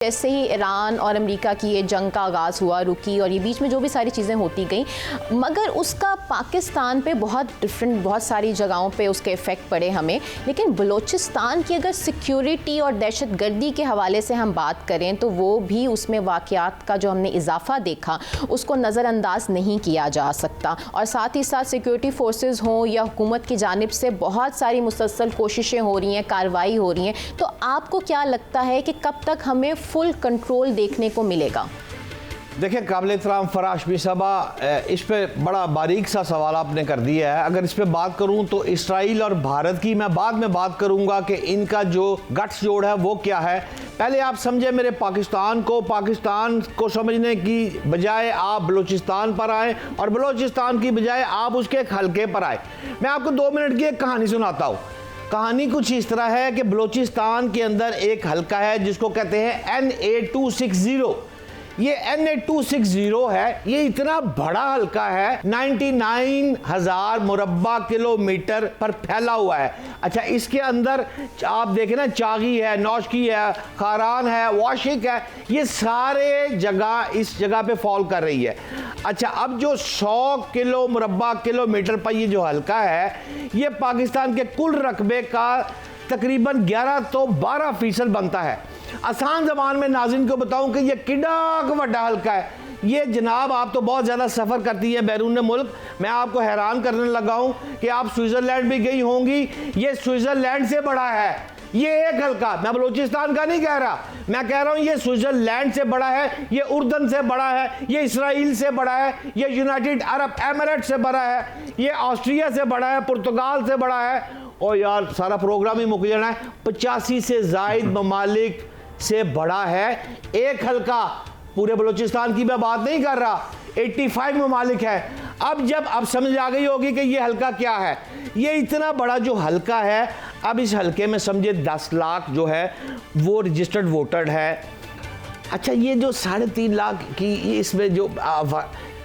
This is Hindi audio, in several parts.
जैसे ही ईरान और अमेरिका की ये जंग का आगाज़ हुआ, रुकी, और ये बीच में जो भी सारी चीज़ें होती गई, मगर उसका पाकिस्तान पे बहुत सारी जगहों पे उसके इफ़ेक्ट पड़े हमें। लेकिन बलूचिस्तान की अगर सिक्योरिटी और दहशतगर्दी के हवाले से हम बात करें तो वो भी उसमें वाक़यात का जो हमने इजाफा देखा उसको नज़रअंदाज नहीं किया जा सकता। और साथ ही साथ सिक्योरिटी फोर्सेस हों या हुकूमत की जानिब से बहुत सारी मुसलसल कोशिशें हो रही हैं, कार्रवाई हो रही हैं। तो आपको क्या लगता है कि कब तक हमें फुल कंट्रोल देखने को मिलेगा? देखिए, काबिल एहतराम फराश बिसाबा, इस पे बड़ा बारीक सा सवाल आपने कर दिया है। अगर इस पे बात करूं तो इसराइल और भारत की मैं बाद में बात करूंगा कि इनका जो गट्स जोड़ है वो क्या है। पहले आप समझे मेरे पाकिस्तान को समझने की बजाय आप बलूचिस्तान पर आए और बलूचिस्तान की बजाय आप उसके एक हल्के पर आए। मैं आपको 2 मिनट की एक कहानी सुनाता हूँ। कहानी कुछ इस तरह है कि बलूचिस्तान के अंदर एक हल्का है जिसको कहते हैं NA260। ये NA260 है, ये इतना बड़ा हल्का है, 99,000 मुरब्बा किलोमीटर पर फैला हुआ है। अच्छा, इसके अंदर आप देखें ना, चागी है, नौशकी है, खारान है, वाशिक है, ये सारे जगह इस जगह पे फॉल कर रही है। अच्छा, अब जो 100 मुरब्बा किलोमीटर पर ये जो हल्का है, ये पाकिस्तान के कुल रकबे का तकरीबन 11 तो 12% बनता है। आसान ज़बान में नाज़रीन को बताऊं कि ये किड्डा वड्डा हल्का है। ये जनाब, आप तो बहुत ज़्यादा सफ़र करती है बैरून मुल्क, मैं आपको हैरान करने लगा हूं कि आप स्विट्ज़रलैंड भी गई होंगी। ये स्विट्ज़रलैंड से बड़ा है ये एक हल्का। मैं बलूचिस्तान का नहीं कह रहा, मैं कह रहा हूं ये स्विट्ज़रलैंड से बड़ा है, ये उर्दन से बड़ा है, ये इसराइल से बड़ा है, ये यूनाइटेड अरब एमिरेट से बड़ा है, ये ऑस्ट्रिया से बड़ा है, पुर्तगाल से बड़ा है। और यार, सारा प्रोग्राम ही मुक जाना है। 85 से ज़ायद ममालिक से बड़ा है एक हल्का। पूरे बलूचिस्तान की मैं बात नहीं कर रहा, 85 ममालिक है। अब समझ आ गई होगी कि ये हल्का क्या है। ये इतना बड़ा जो हल्का है, अब इस हल्के में समझे 10 लाख जो है वो रजिस्टर्ड वोटर है। अच्छा, ये जो 3.5 लाख की, इसमें जो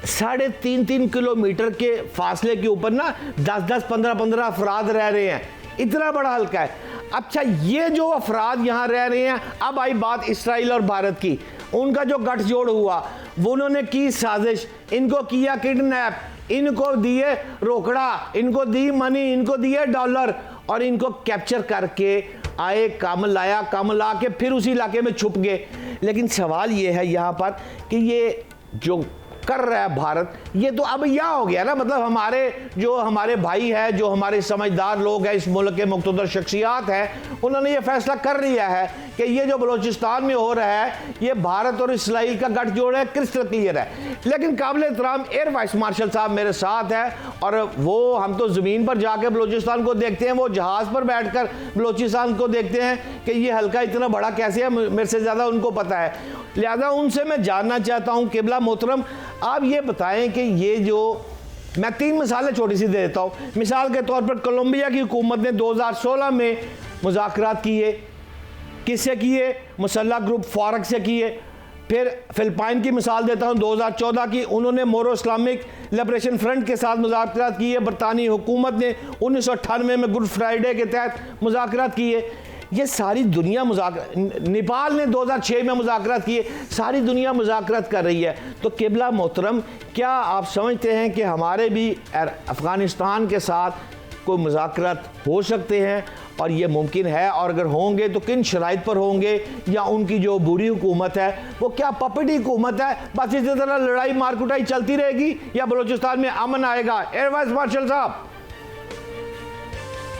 3.5 किलोमीटर के फासले के ऊपर ना 10-10, 15-15 अफराद रह रहे हैं। इतना बड़ा हल्का है। अच्छा, ये जो अफराद यहाँ रह रहे हैं, अब आई बात इसराइल और भारत की। उनका जो गठजोड़ हुआ, वो उन्होंने की साजिश, इनको किया किडनैप, इनको दिए रोकड़ा, इनको दी मनी, इनको दिए डॉलर, और इनको कैप्चर करके आए, काम ला के फिर उसी इलाके में छुप गए। लेकिन सवाल ये है यहाँ पर कि ये जो कर रहा है भारत, ये तो अब यह हो गया ना, मतलब हमारे भाई है, जो हमारे समझदार लोग हैं, इस मुल्क के मुक़्तदर शख्सियात हैं, उन्होंने ये फैसला कर लिया है कि ये जो बलूचिस्तान में हो रहा है, ये भारत और इसराइल का गठजोड़ है, क्रिस्टल क्लियर है। लेकिन काबिल एहतराम एयर वाइस मार्शल साहब मेरे साथ है, और वो, हम तो ज़मीन पर जाकर बलूचिस्तान को देखते हैं, वो जहाज़ पर बैठ कर बलूचिस्तान को देखते हैं कि ये हल्का इतना बड़ा कैसे है। मेरे से ज़्यादा उनको पता है, लिहाजा उनसे मैं जानना चाहता हूँ, किबला मोहतरम, आप ये बताएं कि ये जो, मैं 3 मिसालें छोटी सी दे देता हूँ। मिसाल के तौर पर कोलंबिया की हुकूमत ने 2016 में मुज़ाकरात किए, किससे किए? मुसल्लह ग्रुप फारक से किए। फिर फिलिपाइन की मिसाल देता हूँ, 2014 की, उन्होंने मोरो इस्लामिक लिबरेशन फ्रंट के साथ मुज़ाकरात किए। बरतानी हुकूमत ने 1998 में गुड फ्राइडे के तहत मुज़ाकरात किए। ये सारी दुनिया नेपाल ने 2006 में मुज़ाकरात किए। सारी दुनिया मुज़ाकरात कर रही है। तो किबला मोहतरम, क्या आप समझते हैं कि हमारे भी अफ़गानिस्तान के साथ कोई मुज़ाकरात हो सकते हैं, और ये मुमकिन है? और अगर होंगे तो किन शराइत पर होंगे? या उनकी जो बुरी हुकूमत है वो क्या पपटी हुकूमत है, बस इसी तरह लड़ाई मारकुटाई चलती रहेगी, या बलूचिस्तान में अमन आएगा? एयर वाइस मार्शल साहब।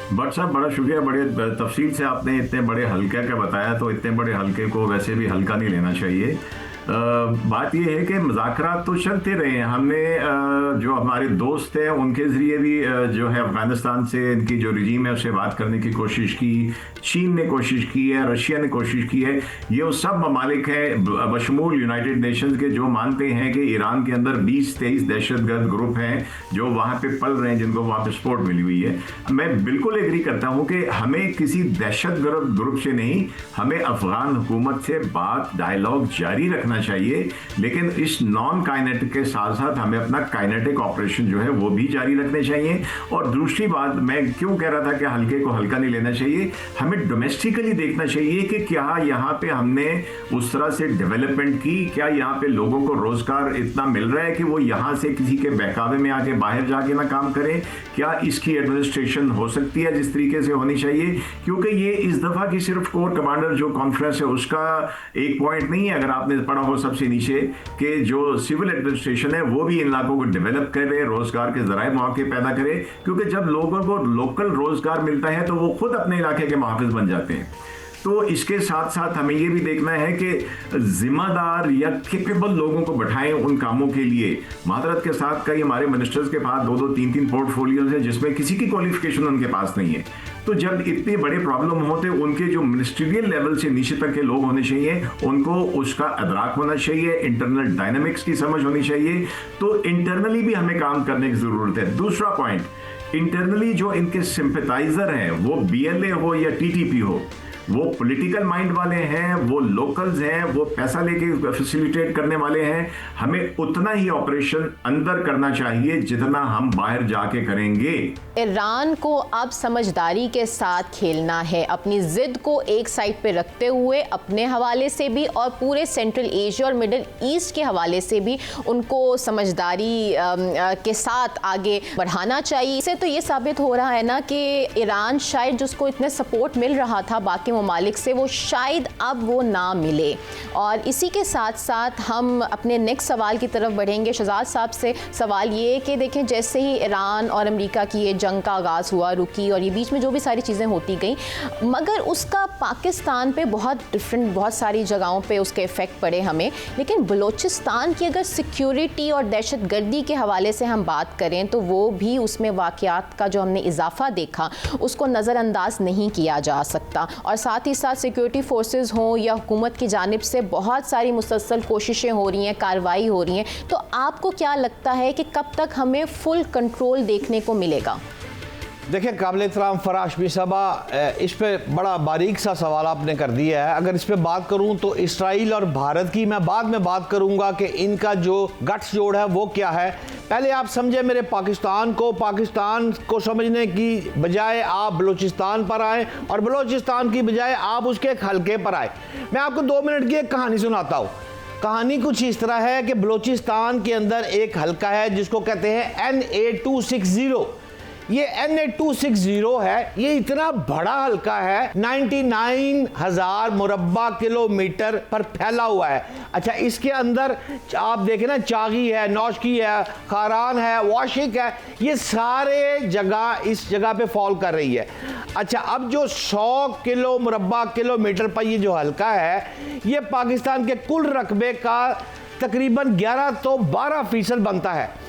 भट्ट साहब, बड़ा शुक्रिया, बड़े तफसील से आपने इतने बड़े हल्के का बताया। तो इतने बड़े हल्के को वैसे भी हल्का नहीं लेना चाहिए। बात यह है कि मुज़ाकरात तो चलते रहे हैं। हमने जो हमारे दोस्त हैं उनके ज़रिए भी जो है अफ़गानिस्तान से इनकी जो रजीम है उससे बात करने की कोशिश की। चीन ने कोशिश की है, रशिया ने कोशिश की है। ये वो सब ममालिक हैं बशमूल यूनाइटेड नेशंस के जो मानते हैं कि ईरान के अंदर 20-23 दहशतगर्द ग्रुप हैं जो वहाँ पे पल रहे हैं, जिनको वहाँ पे सपोर्ट मिली हुई है। मैं बिल्कुल एग्री करता हूँ कि हमें किसी दहशतगर्द ग्रुप से नहीं, हमें अफ़गान हुकूमत से बात, डायलॉग जारी रखना रखना चाहिए, लेकिन इस नॉन काइनेटिक के साथ साथ हमें अपना काइनेटिक ऑपरेशन जो है वो भी जारी रखने चाहिए। और दूसरी बात मैं क्यों कह रहा था कि हल्के को हल्का नहीं लेना चाहिए, हमें डोमेस्टिकली देखना चाहिए कि क्या यहाँ पे हमने उस तरह से डेवलपमेंट की, क्या यहाँ पे लोगों को रोजगार इतना मिल रहा है कि वो यहाँ से किसी के बहकावे में आके बाहर जाके ना काम करें, क्या इसकी एडमिनिस्ट्रेशन हो सकती है जिस तरीके से होनी चाहिए। क्योंकि ये इस दफा की सिर्फ कोर कमांडर जो कॉन्फ्रेंस है उसका एक पॉइंट नहीं है, अगर आपने पढ़ा हो सबसे नीचे कि जो सिविल एडमिनिस्ट्रेशन है वो भी इन इलाकों को डेवलप करे, रोजगार के जराए मौके पैदा करे, क्योंकि जब लोगों को लोकल रोजगार मिलता है तो वो खुद अपने इलाके के मुहाफिज बन जाते हैं। तो इसके साथ साथ हमें ये भी देखना है कि जिम्मेदार या कैपेबल लोगों को बैठाएं उन कामों के लिए। मादरत के साथ कई हमारे मिनिस्टर्स के पास 2-2, 3-3 पोर्टफोलियोज हैं जिसमें किसी की क्वालिफिकेशन उनके पास नहीं है। तो जब इतने बड़े प्रॉब्लम होते, उनके जो मिनिस्ट्रियल लेवल से नीचे तक के लोग होने चाहिए, उनको उसका अदराक होना चाहिए, इंटरनल डायनामिक्स की समझ होनी चाहिए। तो इंटरनली भी हमें काम करने की जरूरत है। दूसरा पॉइंट, इंटरनली जो इनके सिंपैथाइजर हैं, वो बीएलए हो या टीटीपी हो, वो पॉलिटिकल माइंड वाले हैं, वो लोकल्स हैं, वो पैसा लेके फैसिलिटेट करने वाले हैं, हमें उतना ही ऑपरेशन अंदर करना चाहिए जितना हम बाहर जाके करेंगे। ईरान को अब समझदारी के साथ खेलना है, अपनी जिद को एक साइड पे रखते हुए अपने हवाले से भी और पूरे सेंट्रल एशिया और मिडिल ईस्ट के हवाले से भी उनको समझदारी के साथ आगे बढ़ाना चाहिए। इससे तो ये साबित हो रहा है ना कि ईरान शायद जिसको इतने सपोर्ट मिल रहा था बाकी ममालिक से, वो शायद अब वो ना मिले। और इसी के साथ साथ हम अपने नेक्स्ट सवाल की तरफ बढ़ेंगे। शहजाद साहब से सवाल ये कि देखें, जैसे ही ईरान और अमेरिका की ये जंग का आगाज़ हुआ, रुकी, और ये बीच में जो भी सारी चीज़ें होती गई, मगर उसका पाकिस्तान पे बहुत सारी जगहों पे उसके इफ़ेक्ट पड़े हमें। लेकिन बलूचिस्तान की अगर सिक्योरिटी और दहशतगर्दी के हवाले से हम बात करें तो वो भी उसमें वाक़यात का जो हमने इजाफा देखा उसको नज़रअंदाज नहीं किया जा सकता। और साथ ही साथ सिक्योरिटी फोर्सेस हों या हुकूमत की जानिब से बहुत सारी मुसलसल कोशिशें हो रही हैं, कार्रवाई हो रही हैं। तो आपको क्या लगता है कि कब तक हमें फुल कंट्रोल देखने को मिलेगा? देखिए काबिल एहतराम फराश भी साहबा, इस पे बड़ा बारीक सा सवाल आपने कर दिया है। अगर इस पे बात करूं तो इसराइल और भारत की मैं बाद में बात करूंगा कि इनका जो गट्स जोड़ है वो क्या है। पहले आप समझे मेरे पाकिस्तान को समझने की बजाय आप बलूचिस्तान पर आए और बलूचिस्तान की बजाय आप उसके एक हल्के पर आए। मैं आपको 2 मिनट की एक कहानी सुनाता हूँ। कहानी कुछ इस तरह है कि बलूचिस्तान के अंदर एक हल्का है जिसको कहते हैं NA260। ये NA260 है, ये इतना बड़ा हल्का है, 99,000 मुरब्बा किलोमीटर पर फैला हुआ है। अच्छा, इसके अंदर आप देखें ना, चागी है, नौशकी है, खारान है, वाशिक है, ये सारे जगह इस जगह पे फॉल कर रही है। अच्छा, अब जो 100 मुरब्बा किलोमीटर पर ये जो हल्का है, ये पाकिस्तान के कुल रकबे का तकरीबन 11 तो 12% बनता है।